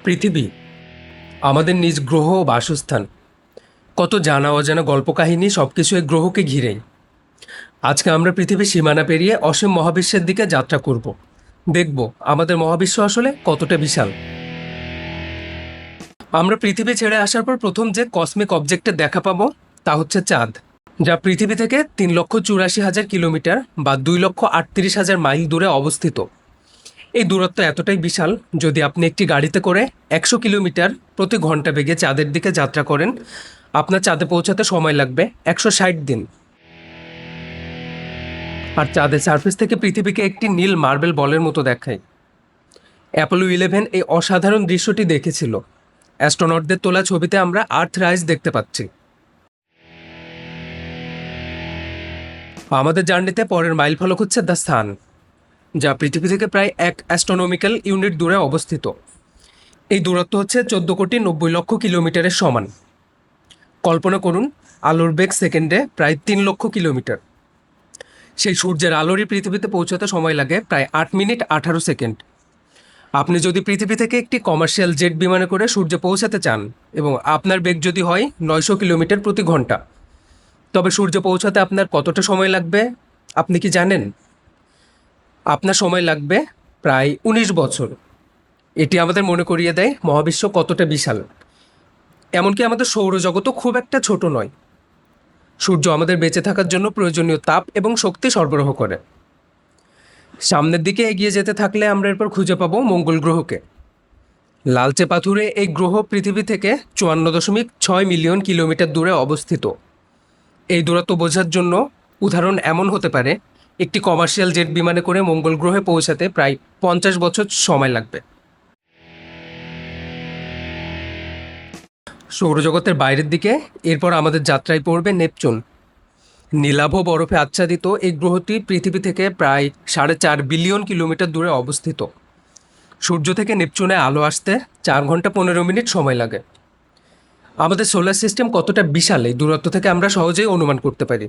পৃথিবী আমাদের নিজ গ্রহ ও বাসস্থান। কত জানা অজানা গল্প কাহিনী সব কিছু এই গ্রহকে ঘিরেই। আজকে আমরা পৃথিবীর সীমানা পেরিয়ে অসীম মহাবিশ্বের দিকে যাত্রা করব। দেখব আমাদের মহাবিশ্ব আসলে কতটা বিশাল। আমরা পৃথিবী ছেড়ে আসার পর প্রথম যে কসমিক অবজেক্টের দেখা পাবো তা হচ্ছে চাঁদ, যা পৃথিবী থেকে 3,84,000 কিলোমিটার বা 2,38,000 মাইল দূরে অবস্থিত। এই দূরত্ব এতটাই বিশাল, যদি আপনি একটি গাড়িতে করে 100 কিলোমিটার প্রতি ঘন্টা বেগে চাঁদের দিকে যাত্রা করেন, আপনার চাঁদে পৌঁছাতে সময় লাগবে 160 দিন। আর চাঁদের সার্ফেস থেকে পৃথিবীকে একটি নীল মার্বেল বলের মতো দেখায়। অ্যাপোলো 11 এই অসাধারণ দৃশ্যটি দেখেছিল। অ্যাস্ট্রোনটদের তোলা ছবিতে আমরা আর্থ রাইজ দেখতে পাচ্ছি। আমাদের জার্নিতে পরের মাইল ফলক হচ্ছে দ্য সান, যা পৃথিবী থেকে প্রায় 1 অ্যাস্ট্রোনমিক্যাল ইউনিট দূরে অবস্থিত। এই দূরত্ব হচ্ছে 14,90,00,000 কিলোমিটারের সমান। কল্পনা করুন, আলোর বেগ সেকেন্ডে প্রায় 3 লক্ষ কিলোমিটার। সেই সূর্যের আলোরই পৃথিবীতে পৌঁছাতে সময় লাগে প্রায় 8 মিনিট 18 সেকেন্ড। আপনি যদি পৃথিবী থেকে একটি কমার্শিয়াল জেট বিমানে করে সূর্যে পৌঁছাতে চান এবং আপনার বেগ যদি হয় 900 কিলোমিটার প্রতি ঘন্টা, তবে সূর্যে পৌঁছাতে আপনার কতটা সময় লাগবে আপনি কি জানেন? আপনার সময় লাগবে প্রায় 19 বছর। এটি আমাদের মনে করিয়ে দেয় মহাবিশ্ব কতটা বিশাল। এমনকি আমাদের সৌরজগতও খুব একটা ছোট নয়। সূর্য আমাদের বেঁচে থাকার জন্য প্রয়োজনীয় তাপ এবং শক্তি সরবরাহ করে। সামনের দিকে এগিয়ে যেতে থাকলে আমরা এরপর খুঁজে পাবো মঙ্গল গ্রহকে। লালচে পাথুরে এই গ্রহ পৃথিবী থেকে 54.6 মিলিয়ন কিলোমিটার দূরে অবস্থিত। এই দূরত্ব বোঝার জন্য উদাহরণ এমন হতে পারে, একটি কমার্শিয়াল জেট বিমানে করে মঙ্গল গ্রহে পৌঁছাতে প্রায় 50 বছর সময় লাগবে। সৌরজগতের বাইরের দিকে এরপর আমাদের যাত্রায় পড়বে নেপচুন। নীলাভ বরফে আচ্ছাদিত এই গ্রহটি পৃথিবী থেকে প্রায় 4.5 বিলিয়ন কিলোমিটার দূরে অবস্থিত। সূর্য থেকে নেপচুনে আলো আসতে 4 ঘন্টা 15 মিনিট সময় লাগে। আমাদের সোলার সিস্টেম কতটা বিশাল এই দূরত্ব থেকে আমরা সহজেই অনুমান করতে পারি।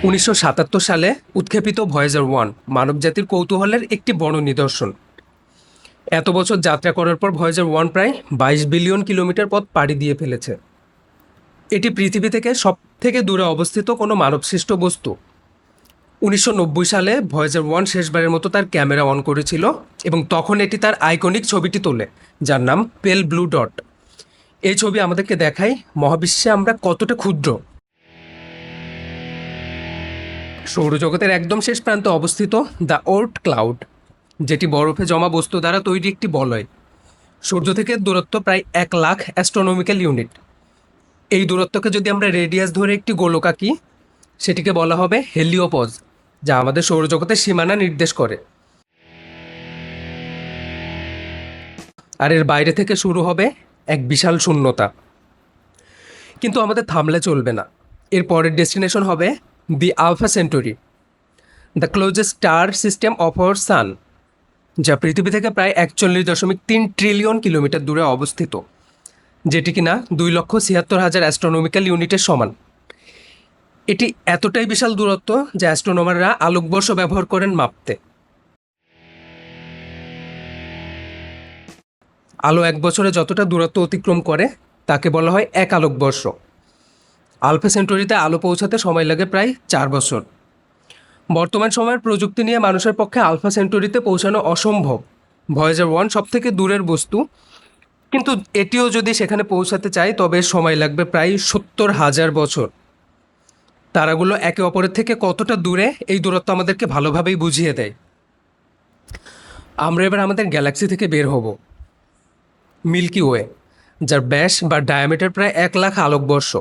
1977 সালে উৎক্ষেপিত ভয়েজার 1 মানবজাতির কৌতূহলের একটি বড় নিদর্শন। এত বছর যাত্রা করার পর ভয়েজার 1 প্রায় 22 বিলিয়ন কিলোমিটার পথ পাড়ি দিয়ে ফেলেছে। এটি পৃথিবী থেকে সব থেকে দূরে অবস্থিত কোনো মানবসৃষ্ট বস্তু। 1990 সালে ভয়েজার 1 শেষবারের মতো তার ক্যামেরা অন করেছিল এবং তখন এটি তার আইকনিক ছবিটি তোলে, যার নাম পেল ব্লু ডট। এই ছবি আমাদেরকে দেখায় মহাবিশ্বে আমরা কতটা ক্ষুদ্র। সৌরজগতের একদম শেষ প্রান্তে অবস্থিত দ্য ওর্ট ক্লাউড, যেটি বরফে জমা বস্তু দ্বারা তৈরি একটি বলয়। সূর্য থেকে দূরত্ব প্রায় 1 লাখ অ্যাস্ট্রোনমিক্যাল ইউনিট। এই দূরত্বকে যদি আমরা রেডিয়াস ধরে একটি গোলক আঁকি, সেটিকে বলা হবে হেলিওপজ, যা আমাদের সৌরজগতের সীমানা নির্দেশ করে। আর এর বাইরে থেকে শুরু হবে এক বিশাল শূন্যতা। কিন্তু আমাদের থামলে চলবে না। এর পরের ডেস্টিনেশন হবে the Alpha Centauri, the closest star system of our sun, যা পৃথিবী থেকে প্রায় 41.3 ট্রিলিয়ন কিলোমিটার দূরে অবস্থিত, যেটি কিনা 2,76,000 অ্যাস্ট্রোনমিক্যাল ইউনিটের সমান। এটি এতটাই বিশাল দূরত্ব যা অ্যাস্ট্রোনমাররা আলোকবর্ষ ব্যবহার করেন মাপতে। আলো 1 বছরে যতটা দূরত্ব অতিক্রম করে তাকে বলা হয় 1 আলোকবর্ষ। আলফা সেন্টুরিতে আলো পৌঁছাতে সময় লাগে প্রায় 4 বছর। বর্তমান সময়ের প্রযুক্তি নিয়ে মানুষের পক্ষে আলফা সেন্টুরিতে পৌঁছানো অসম্ভব। ভয়েজার 1 সব থেকে দূরের বস্তু, কিন্তু এটিও যদি সেখানে পৌঁছাতে চায় তবে সময় লাগবে প্রায় 70,000 বছর। তারাগুলো একে অপরের থেকে কতটা দূরে এই দূরত্ব আমাদেরকে ভালোভাবেই বুঝিয়ে দেয়। আমরা এবার আমাদের গ্যালাক্সি থেকে বের হব। মিল্কি ওয়ে, যার ব্যাস বা ডায়ামিটার প্রায় 1 লাখ আলোকবর্ষ,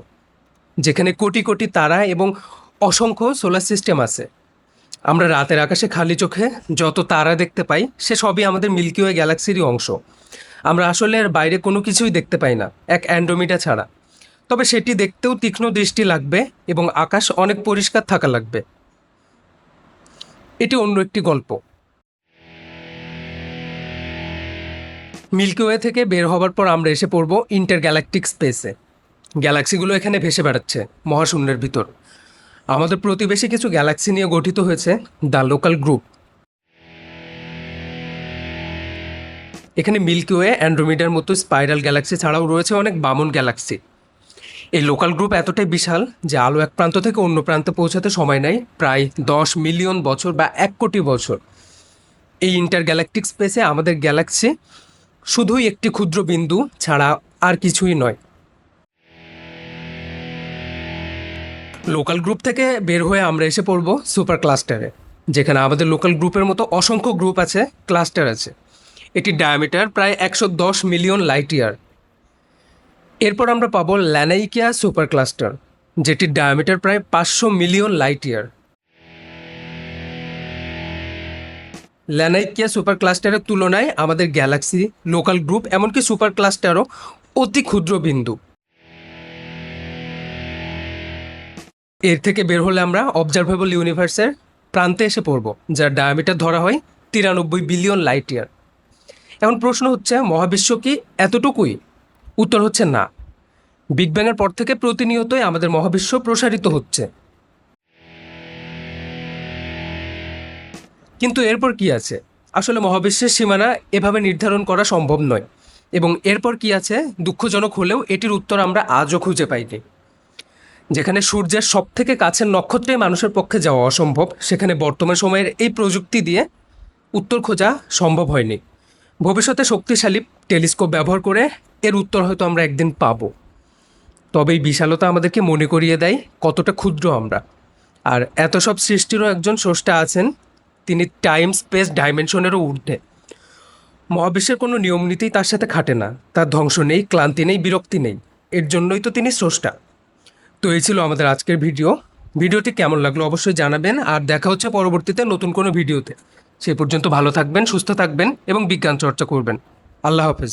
যেখানে কোটি কোটি তারা এবং অসংখ্য সোলার সিস্টেম আছে। আমরা রাতের আকাশে খালি চোখে যত তারা দেখতে পাই সে সবই আমাদের মিল্কি ওয়ে গ্যালাক্সিরই অংশ। আমরা আসলে এর বাইরে কোনো কিছুই দেখতে পাই না, এক অ্যান্ড্রোমিডা ছাড়া। তবে সেটি দেখতেও তীক্ষ্ণ দৃষ্টি লাগবে এবং আকাশ অনেক পরিষ্কার থাকা লাগবে। এটি অন্য একটি গল্প। মিল্কি ওয়ে থেকে বের হবার পর আমরা এসে পড়ব ইন্টার গ্যালাকটিক স্পেসে। গ্যালাক্সিগুলো এখানে ভেসে বেড়াচ্ছে মহাশূন্যের ভিতর। আমাদের প্রতিবেশী কিছু গ্যালাক্সি নিয়ে গঠিত হয়েছে দ্য লোকাল গ্রুপ। এখানে মিল্কি ওয়ে, অ্যান্ড্রোমিডার মতো স্পাইরাল গ্যালাক্সি ছাড়াও রয়েছে অনেক বামন গ্যালাক্সি। এই লোকাল গ্রুপ এতটাই বিশাল যে আলো এক প্রান্ত থেকে অন্য প্রান্তে পৌঁছাতে সময় নেয় প্রায় 10 মিলিয়ন বছর বা 1 কোটি বছর। এই ইন্টার গ্যালাকটিক স্পেসে আমাদের গ্যালাক্সি শুধুই একটি ক্ষুদ্র বিন্দু ছাড়া আর কিছুই নয়। লোকাল গ্রুপ থেকে বের হয়ে আমরা এসে পড়ব সুপার ক্লাস্টারে, যেখানে আমাদের লোকাল গ্রুপের মতো অসংখ্য গ্রুপ আছে, ক্লাস্টার আছে। এটির ডায়ামিটার প্রায় 110 মিলিয়ন লাইট ইয়ার। এরপর আমরা পাবো ল্যানাইকিয়া সুপার ক্লাস্টার, যেটির ডায়ামিটার প্রায় 500 মিলিয়ন লাইট ইয়ার। ল্যানাইকিয়া সুপার ক্লাস্টারের তুলনায় আমাদের গ্যালাক্সি, লোকাল গ্রুপ এমনকি সুপার ক্লাস্টারও অতি ক্ষুদ্র বিন্দু। এর থেকে বের হলে আমরা অবজারভেবল ইউনিভার্সের প্রান্তে এসে পড়ব, যার ডায়ামিটার ধরা হয় 93 বিলিয়ন লাইট ইয়ার। এখন প্রশ্ন হচ্ছে, মহাবিশ্ব কি এতটুকুই? উত্তর হচ্ছে না। বিগ ব্যাংয়ের পর থেকে প্রতিনিয়তই আমাদের মহাবিশ্ব প্রসারিত হচ্ছে। কিন্তু এরপর কি আছে? আসলে মহাবিশ্বের সীমানা এভাবে নির্ধারণ করা সম্ভব নয়, এবং এরপর কি আছে দুঃখজনক হলেও এটির উত্তর আমরা আজও খুঁজে পাইনি। যেখানে সূর্যের সবথেকে কাছের নক্ষত্রে মানুষের পক্ষে যাওয়া অসম্ভব, সেখানে বর্তমান সময়ের এই প্রযুক্তি দিয়ে উত্তর খোঁজা সম্ভব হয়নি। ভবিষ্যতে শক্তিশালী টেলিস্কোপ ব্যবহার করে এর উত্তর হয়তো আমরা একদিন পাব। তবে এই বিশালতা আমাদেরকে মনে করিয়ে দেয় কতটা ক্ষুদ্র আমরা। আর এত সব সৃষ্টিরও একজন স্রষ্টা আছেন, তিনি টাইম স্পেস ডাইমেনশনেরও ঊর্ধ্বে। মহাবিশ্বের কোনো নিয়মনীতিই তার সাথে খাটে না, তার ধ্বংস নেই, ক্লান্তি নেই, বিরক্তি নেই। এর জন্যই তো তিনি স্রষ্টা। তো এই ছিল আমাদের আজকের ভিডিওটি কেমন লাগলো অবশ্যই জানাবেন, আর দেখা হচ্ছে পরবর্তীতে নতুন কোনো ভিডিওতে। সেই পর্যন্ত ভালো থাকবেন, সুস্থ থাকবেন এবং বিজ্ঞান চর্চা করবেন। আল্লাহ হাফেজ।